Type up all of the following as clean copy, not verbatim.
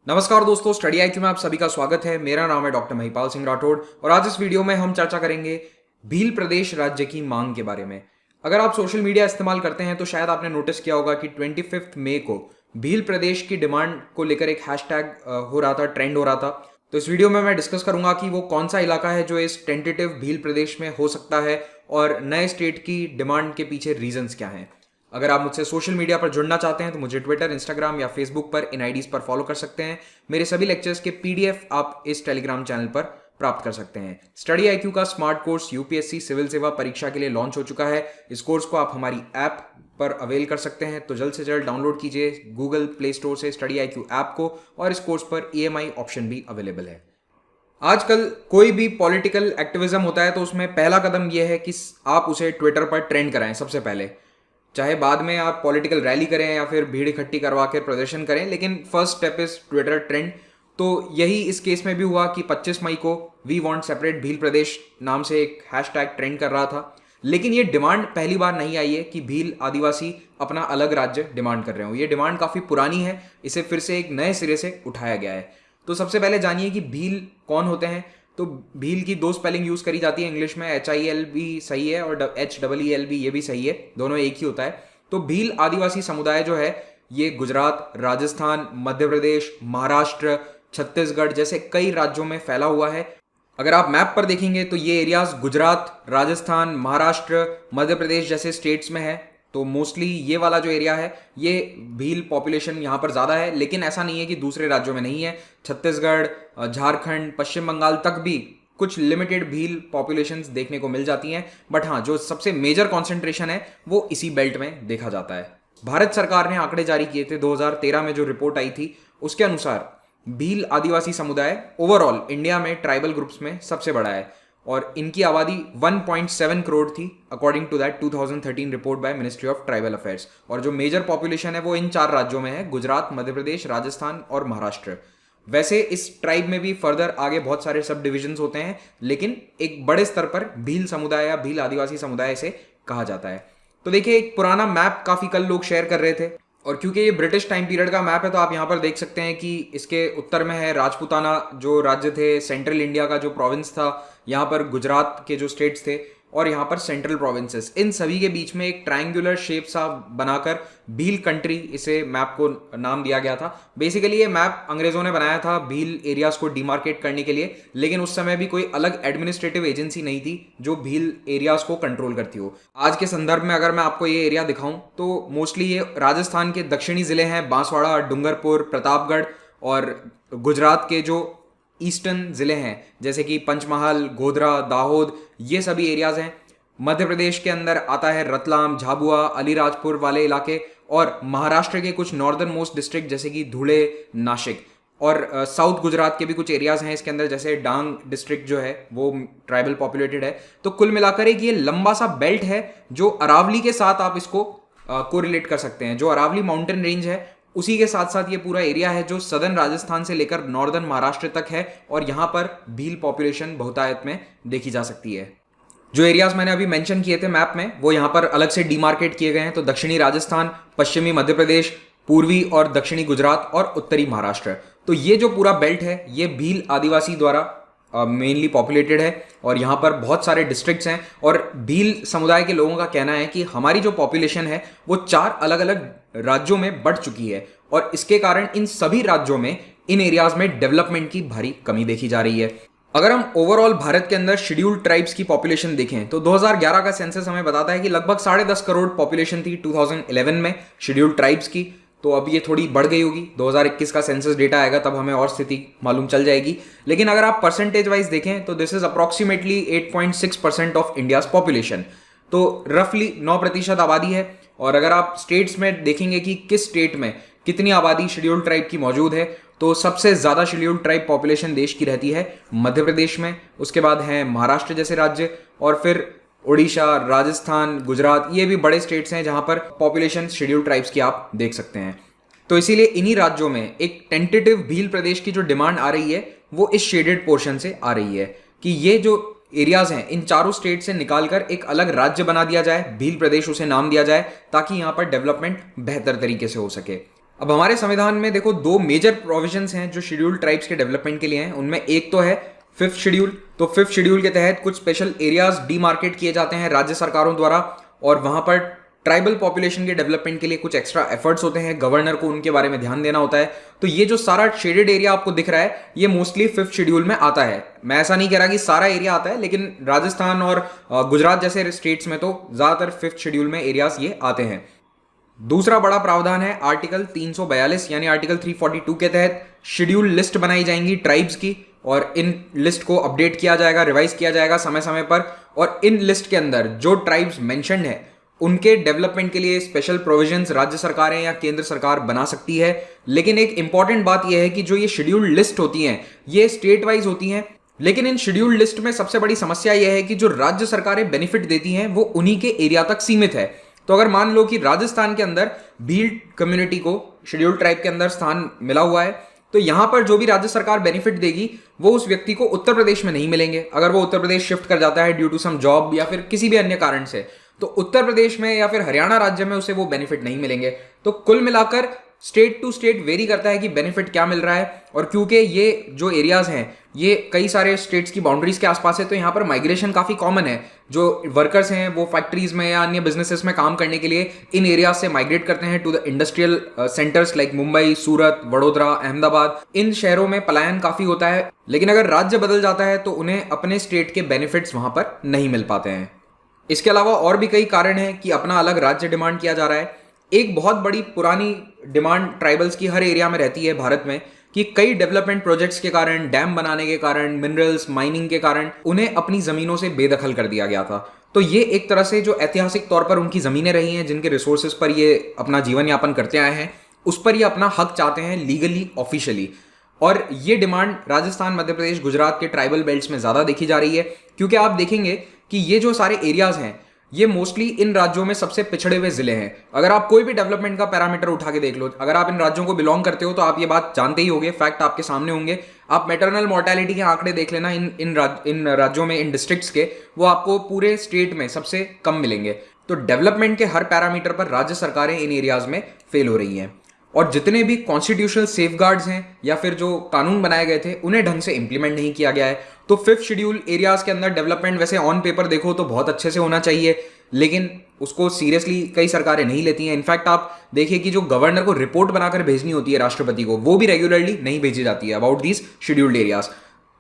नमस्कार दोस्तों, study IQ में आप सभी का स्वागत है। मेरा नाम है डॉक्टर महिपाल सिंह राठौड़ और आज इस वीडियो में हम चर्चा करेंगे भील प्रदेश राज्य की मांग के बारे में। अगर आप सोशल मीडिया इस्तेमाल करते हैं तो शायद आपने नोटिस किया होगा कि 25 मई को भील प्रदेश की डिमांड को लेकर एक हैशटैग हो रहा था, ट्रेंड हो रहा था। तो इस वीडियो में मैं डिस्कस करूंगा कि वो कौन सा इलाका है जो इस टेंटेटिव भील प्रदेश में हो सकता है और नए स्टेट की डिमांड के पीछे रीजंस क्या हैं। अगर आप मुझसे सोशल मीडिया पर जुड़ना चाहते हैं तो मुझे ट्विटर, इंस्टाग्राम या फेसबुक पर इन आईडीज पर फॉलो कर सकते हैं। मेरे सभी लेक्चर्स के पीडीएफ आप इस टेलीग्राम चैनल पर प्राप्त कर सकते हैं। स्टडी आईक्यू का स्मार्ट कोर्स यूपीएससी सिविल सेवा परीक्षा के लिए लॉन्च हो चुका है। इस कोर्स को आप हमारी ऐप पर अवेल कर सकते हैं, तो जल्द से जल्द डाउनलोड कीजिए गूगल प्ले स्टोर से स्टडी आईक्यू ऐप को। और इस कोर्स पर ईएमआई ऑप्शन भी अवेलेबल है। आजकल कोई भी पॉलिटिकल एक्टिविज्म होता है तो उसमें पहला कदम यह है कि आप उसे ट्विटर पर ट्रेंड कराएं सबसे पहले। चाहे बाद में आप पॉलिटिकल रैली करें या फिर भीड़ इकट्ठी करवा कर प्रदर्शन करें, लेकिन first step is Twitter trend. तो यही इस केस में भी हुआ कि 25 मई को वी वांट सेपरेट भील प्रदेश नाम से एक हैशटैग ट्रेंड कर रहा था। लेकिन ये डिमांड पहली बार नहीं आई है कि भील आदिवासी अपना अलग राज्य डिमांड कर रहे हो। ये डिमांड काफ़ी पुरानी है, इसे फिर से एक नए सिरे से उठाया गया है। तो सबसे पहले जानिए कि भील कौन होते हैं। तो भील की दो स्पेलिंग यूज करी जाती है इंग्लिश में, HIL भी सही है और HEEL भी, ये भी सही है, दोनों एक ही होता है। तो भील आदिवासी समुदाय जो है ये गुजरात, राजस्थान, मध्य प्रदेश, महाराष्ट्र, छत्तीसगढ़ जैसे कई राज्यों में फैला हुआ है। अगर आप मैप पर देखेंगे तो ये एरियाज गुजरात, राजस्थान, महाराष्ट्र, मध्य प्रदेश जैसे स्टेट्स में है। तो मोस्टली ये वाला जो एरिया है ये भील पॉपुलेशन यहाँ पर ज़्यादा है, लेकिन ऐसा नहीं है कि दूसरे राज्यों में नहीं है। छत्तीसगढ़, झारखंड, पश्चिम बंगाल तक भी कुछ लिमिटेड भील पॉपुलेशंस देखने को मिल जाती हैं। बट हाँ, जो सबसे मेजर कॉन्सेंट्रेशन है वो इसी बेल्ट में देखा जाता है। भारत सरकार ने आंकड़े जारी किए थे 2013 में, जो रिपोर्ट आई थी उसके अनुसार भील आदिवासी समुदाय ओवरऑल इंडिया में ट्राइबल ग्रुप्स में सबसे बड़ा है और इनकी आबादी 1.7 करोड़ थी according to that 2013 report by ministry of tribal affairs. और जो मेजर पॉपुलेशन है वो इन 4 राज्यों में है, गुजरात, मध्य प्रदेश, राजस्थान और महाराष्ट्र। वैसे इस ट्राइब में भी फर्दर आगे बहुत सारे सब डिविजन्स होते हैं, लेकिन एक बड़े स्तर पर भील समुदाय या भील आदिवासी समुदाय से कहा जाता है। तो देखिए, एक पुराना मैप काफ़ी कल लोग शेयर कर रहे थे और क्योंकि ये ब्रिटिश टाइम पीरियड का मैप है तो आप यहाँ पर देख सकते हैं कि इसके उत्तर में है राजपूताना जो राज्य थे, सेंट्रल इंडिया का जो प्रोविंस था, यहाँ पर गुजरात के जो स्टेट्स थे और यहाँ पर सेंट्रल प्रोविंसेस। इन सभी के बीच में एक ट्रायंगुलर शेप सा बनाकर भील कंट्री इसे मैप को नाम दिया गया था। बेसिकली ये मैप अंग्रेजों ने बनाया था भील एरियाज को डिमार्केट करने के लिए, लेकिन उस समय भी कोई अलग एडमिनिस्ट्रेटिव एजेंसी नहीं थी जो भील एरियाज को कंट्रोल करती हो। आज के संदर्भ में अगर मैं आपको ये एरिया दिखाऊं तो मोस्टली ये राजस्थान के दक्षिणी जिले हैं, बांसवाड़ा, डूंगरपुर, प्रतापगढ़, और गुजरात के जो ईस्टर्न ज़िले हैं जैसे कि पंचमहाल, गोधरा, दाहोद, ये सभी एरियाज़ हैं। मध्य प्रदेश के अंदर आता है रतलाम, झाबुआ, अलीराजपुर वाले इलाके, और महाराष्ट्र के कुछ नॉर्दर्न मोस्ट डिस्ट्रिक्ट जैसे कि धुले, नासिक, और साउथ गुजरात के भी कुछ एरियाज़ हैं इसके अंदर, जैसे डांग डिस्ट्रिक्ट जो है वो ट्राइबल पॉपुलेटेड है। तो कुल मिलाकर एक ये लंबा सा बेल्ट है जो अरावली के साथ आप इसको कोरिलेट कर सकते हैं। जो अरावली माउंटेन रेंज है उसी के साथ साथ ये पूरा एरिया है जो सदर्न राजस्थान से लेकर नॉर्दर्न महाराष्ट्र तक है और यहाँ पर भील पॉपुलेशन बहुतायत में देखी जा सकती है। जो एरियाज मैंने अभी मेंशन किए थे मैप में वो यहाँ पर अलग से डिमार्केट किए गए हैं। तो दक्षिणी राजस्थान, पश्चिमी मध्य प्रदेश, पूर्वी और दक्षिणी गुजरात और उत्तरी महाराष्ट्र। तो ये जो पूरा बेल्ट है ये भील आदिवासी द्वारा मेनली पॉपुलेटेड है और यहाँ पर बहुत सारे डिस्ट्रिक्ट्स हैं। और भील समुदाय के लोगों का कहना है कि हमारी जो पॉपुलेशन है वो 4 अलग अलग राज्यों में बढ़ चुकी है और इसके कारण इन सभी राज्यों में इन एरियाज में डेवलपमेंट की भारी कमी देखी जा रही है। अगर हम ओवरऑल भारत के अंदर शेड्यूल्ड ट्राइब्स की पॉपुलेशन देखें तो 2011 का सेंसस हमें बताता है कि लगभग 10.5 करोड़ पॉपुलेशन थी 2011 में शेड्यूल्ड ट्राइब्स की। तो अब ये थोड़ी बढ़ गई होगी, 2021 का सेंसस डेटा आएगा तब हमें और स्थिति मालूम चल जाएगी। लेकिन अगर आप परसेंटेज वाइज देखें तो this is approximately 8.6% of India's population. तो रफली 9% आबादी है। और अगर आप स्टेट्स में देखेंगे कि किस स्टेट में कितनी आबादी शेड्यूल्ड ट्राइब की मौजूद है, तो सबसे ज़्यादा शेड्यूल्ड ट्राइब पॉपुलेशन देश की रहती है मध्य प्रदेश में, उसके बाद है महाराष्ट्र जैसे राज्य, और फिर उड़ीसा, राजस्थान, गुजरात, ये भी बड़े स्टेट्स हैं जहां पर पॉपुलेशन शेड्यूल्ड ट्राइब्स की आप देख सकते हैं। तो इसीलिए इन्हीं राज्यों में एक टेंटेटिव भील प्रदेश की जो डिमांड आ रही है वो इस शेडेड पोर्शन से आ रही है कि ये जो एरियाज हैं इन चारों स्टेट से निकालकर एक अलग राज्य बना दिया जाए, भील प्रदेश उसे नाम दिया जाए, ताकि यहाँ पर डेवलपमेंट बेहतर तरीके से हो सके। अब हमारे संविधान में देखो दो मेजर प्रोविजंस हैं जो शेड्यूल्ड ट्राइब्स के डेवलपमेंट के लिए हैं। उनमें एक तो है फिफ्थ शेड्यूल। तो फिफ्थ शेड्यूल के तहत कुछ स्पेशल एरियाज डीमार्केट किए जाते हैं राज्य सरकारों द्वारा, और वहां पर ट्राइबल पॉपुलेशन के डेवलपमेंट के लिए कुछ एक्स्ट्रा एफर्ट्स होते हैं, गवर्नर को उनके बारे में ध्यान देना होता है। तो ये जो सारा शेडेड एरिया आपको दिख रहा है ये मोस्टली फिफ्थ शेड्यूल में आता है। मैं ऐसा नहीं कह रहा कि सारा एरिया आता है, लेकिन राजस्थान और गुजरात जैसे स्टेट्स में तो ज्यादातर फिफ्थ शेड्यूल में एरियाज ये आते हैं। दूसरा बड़ा प्रावधान है आर्टिकल 342 यानी आर्टिकल 342 के तहत शेड्यूल लिस्ट बनाई जाएंगी ट्राइब्स की, और इन लिस्ट को अपडेट किया जाएगा, रिवाइज किया जाएगा समय समय पर। और इन लिस्ट के अंदर जो ट्राइब्स मेंशन्ड है उनके डेवलपमेंट के लिए स्पेशल प्रोविजंस राज्य सरकारें या केंद्र सरकार बना सकती है। लेकिन एक इंपॉर्टेंट बात यह है कि जो ये शेड्यूल्ड लिस्ट होती हैं ये स्टेट वाइज होती हैं, लेकिन इन शेड्यूल्ड लिस्ट में सबसे बड़ी समस्या यह है कि जो राज्य सरकारें बेनिफिट देती हैं वो उन्हीं के एरिया तक सीमित है। तो अगर मान लो कि राजस्थान के अंदर भील कम्युनिटी को शेड्यूल्ड ट्राइब के अंदर स्थान मिला हुआ है, तो यहां पर जो भी राज्य सरकार बेनिफिट देगी वो उस व्यक्ति को उत्तर प्रदेश में नहीं मिलेंगे। अगर वो उत्तर प्रदेश शिफ्ट कर जाता है ड्यू टू सम जॉब या फिर किसी भी अन्य कारण से, तो उत्तर प्रदेश में या फिर हरियाणा राज्य में उसे वो बेनिफिट नहीं मिलेंगे। तो कुल मिलाकर स्टेट टू स्टेट वेरी करता है कि बेनिफिट क्या मिल रहा है। और क्योंकि ये जो एरियाज हैं ये कई सारे स्टेट्स की बाउंड्रीज के आसपास है, तो यहाँ पर माइग्रेशन काफी कॉमन है। जो वर्कर्स हैं वो फैक्ट्रीज में या अन्य बिजनेसेस में काम करने के लिए इन एरियाज से माइग्रेट करते हैं to the industrial centres like Mumbai, Surat, Vadodara, Ahmedabad. इन शहरों में पलायन काफी होता है, लेकिन अगर राज्य बदल जाता है तो उन्हें अपने स्टेट के बेनिफिट्स वहां पर नहीं मिल पाते हैं। इसके अलावा और भी कई कारण हैं कि अपना अलग राज्य डिमांड किया जा रहा है। एक बहुत बड़ी पुरानी डिमांड ट्राइबल्स की हर एरिया में रहती है भारत में कि कई डेवलपमेंट प्रोजेक्ट्स के कारण, डैम बनाने के कारण, मिनरल्स माइनिंग के कारण उन्हें अपनी जमीनों से बेदखल कर दिया गया था। तो ये एक तरह से जो ऐतिहासिक तौर पर उनकी जमीनें रही हैं, जिनके रिसोर्सेज पर ये अपना जीवन यापन करते आए हैं, उस पर ये अपना हक चाहते हैं लीगली, ऑफिशियली। और ये डिमांड राजस्थान, मध्य प्रदेश, गुजरात के ट्राइबल बेल्ट्स में ज्यादा देखी जा रही है, क्योंकि आप देखेंगे कि ये जो सारे एरियाज हैं ये मोस्टली इन राज्यों में सबसे पिछड़े हुए जिले हैं। अगर आप कोई भी डेवलपमेंट का पैरामीटर उठा के देख लो, अगर आप इन राज्यों को बिलोंग करते हो तो आप ये बात जानते ही होंगे, फैक्ट आपके सामने होंगे। आप मैटरनल मोर्टेलिटी के आंकड़े देख लेना इन राज्यों में, इन डिस्ट्रिक्ट्स के, वो आपको पूरे स्टेट में सबसे कम मिलेंगे। तो डेवलपमेंट के हर पैरामीटर पर राज्य सरकारें इन एरियाज में फेल हो रही हैं। और जितने भी कॉन्स्टिट्यूशनल सेफगार्ड्स हैं या फिर जो कानून बनाए गए थे उन्हें ढंग से इंप्लीमेंट नहीं किया गया है। तो फिफ्थ शेड्यूल एरियाज के अंदर डेवलपमेंट वैसे ऑन पेपर देखो तो बहुत अच्छे से होना चाहिए, लेकिन उसको सीरियसली कई सरकारें नहीं लेती हैं। इनफैक्ट आप देखिए कि जो गवर्नर को रिपोर्ट बनाकर भेजनी होती है राष्ट्रपति को, वो भी रेगुलरली नहीं भेजी जाती है अबाउट दीज शेड्यूल्ड एरियाज।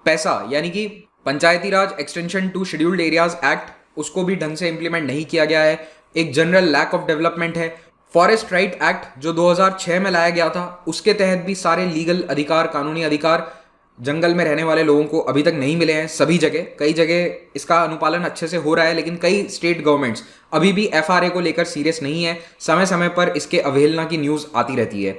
पैसा यानी कि Panchayati Raj extension to scheduled areas act, उसको भी ढंग से इंप्लीमेंट नहीं किया गया है। एक जनरल लैक ऑफ डेवलपमेंट है। फॉरेस्ट राइट एक्ट जो 2006 में लाया गया था, उसके तहत भी सारे लीगल अधिकार, कानूनी अधिकार जंगल में रहने वाले लोगों को अभी तक नहीं मिले हैं सभी जगह। कई जगह इसका अनुपालन अच्छे से हो रहा है, लेकिन कई स्टेट गवर्नमेंट्स अभी भी एफआरए को लेकर सीरियस नहीं है। समय समय पर इसके अवहेलना की न्यूज आती रहती है।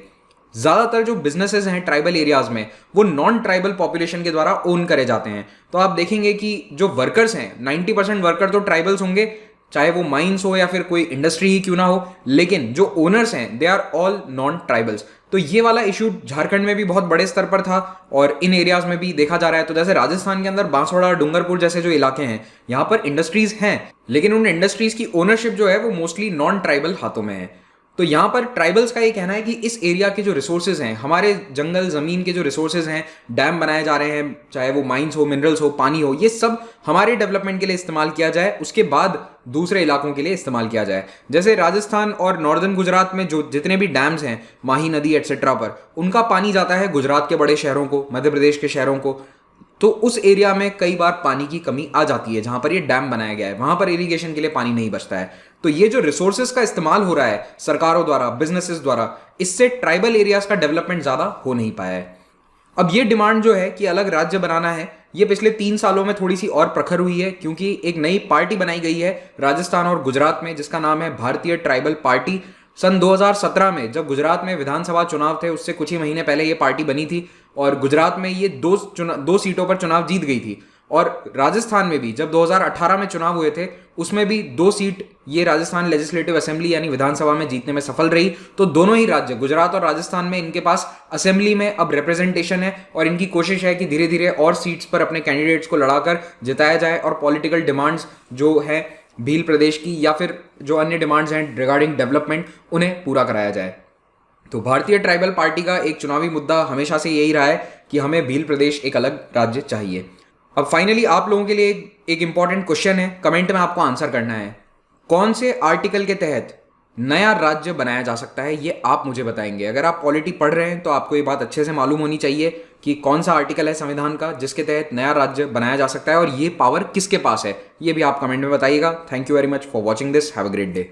ज्यादातर जो बिजनेसेस हैं ट्राइबल एरियाज में वो नॉन ट्राइबल पॉपुलेशन के द्वारा ओन करे जाते हैं। तो आप देखेंगे कि जो वर्कर्स हैं 90% वर्कर तो ट्राइबल्स होंगे, चाहे वो माइंस हो या फिर कोई इंडस्ट्री ही क्यों ना हो, लेकिन जो ओनर्स हैं they are all non tribals. तो ये वाला इशू झारखंड में भी बहुत बड़े स्तर पर था और इन एरियाज में भी देखा जा रहा है। तो जैसे राजस्थान के अंदर बांसवाड़ा, डूंगरपुर जैसे जो इलाके हैं, यहाँ पर इंडस्ट्रीज हैं, लेकिन उन इंडस्ट्रीज की ओनरशिप जो है वो मोस्टली नॉन ट्राइबल हाथों में है। तो यहाँ पर ट्राइबल्स का ये कहना है कि इस एरिया के जो रिसोर्सेज हैं, हमारे जंगल जमीन के जो रिसोर्सेज हैं, डैम बनाए जा रहे हैं, चाहे वो माइंस हो, मिनरल्स हो, पानी हो, ये सब हमारे डेवलपमेंट के लिए इस्तेमाल किया जाए, उसके बाद दूसरे इलाकों के लिए इस्तेमाल किया जाए। जैसे राजस्थान और नॉर्दर्न गुजरात में जो जितने भी डैम्स हैं, माही नदी एटसेट्रा पर, उनका पानी जाता है गुजरात के बड़े शहरों को, मध्य प्रदेश के शहरों को। तो उस एरिया में कई बार पानी की कमी आ जाती है। जहां पर ये डैम बनाया गया है वहां पर इरिगेशन के लिए पानी नहीं बचता है। तो ये जो रिसोर्सेज का इस्तेमाल हो रहा है सरकारों द्वारा, बिजनेसेस द्वारा, इससे ट्राइबल एरियाज का डेवलपमेंट ज्यादा हो नहीं पाया है। अब ये डिमांड जो है कि अलग राज्य बनाना है, ये पिछले 3 सालों में थोड़ी सी और प्रखर हुई है, क्योंकि एक नई पार्टी बनाई गई है राजस्थान और गुजरात में, जिसका नाम है भारतीय ट्राइबल पार्टी। सन 2017 में जब गुजरात में विधानसभा चुनाव थे, उससे कुछ ही महीने पहले ये पार्टी बनी थी और गुजरात में ये 2 सीटों पर चुनाव जीत गई थी। और राजस्थान में भी जब 2018 में चुनाव हुए थे, उसमें भी 2 सीट ये राजस्थान लेजिस्लेटिव असेंबली यानी विधानसभा में जीतने में सफल रही। तो दोनों ही राज्य, गुजरात और राजस्थान में, इनके पास असेंबली में अब रिप्रेजेंटेशन है और इनकी कोशिश है कि धीरे धीरे और सीट्स पर अपने कैंडिडेट्स को लड़ाकर जिताया जाए और पॉलिटिकल डिमांड्स जो है भील प्रदेश की या फिर जो अन्य डिमांड्स हैं रिगार्डिंग डेवलपमेंट, उन्हें पूरा कराया जाए। तो भारतीय ट्राइबल पार्टी का एक चुनावी मुद्दा हमेशा से यही रहा है कि हमें भील प्रदेश एक अलग राज्य चाहिए। अब फाइनली आप लोगों के लिए एक इंपॉर्टेंट क्वेश्चन है, कमेंट में आपको आंसर करना है। कौन से आर्टिकल के तहत नया राज्य बनाया जा सकता है, ये आप मुझे बताएंगे। अगर आप पॉलिटी पढ़ रहे हैं तो आपको ये बात अच्छे से मालूम होनी चाहिए कि कौन सा आर्टिकल है संविधान का जिसके तहत नया राज्य बनाया जा सकता है और ये पावर किसके पास है, ये भी आप कमेंट में बताइएगा। Thank you very much for watching this, have a great day.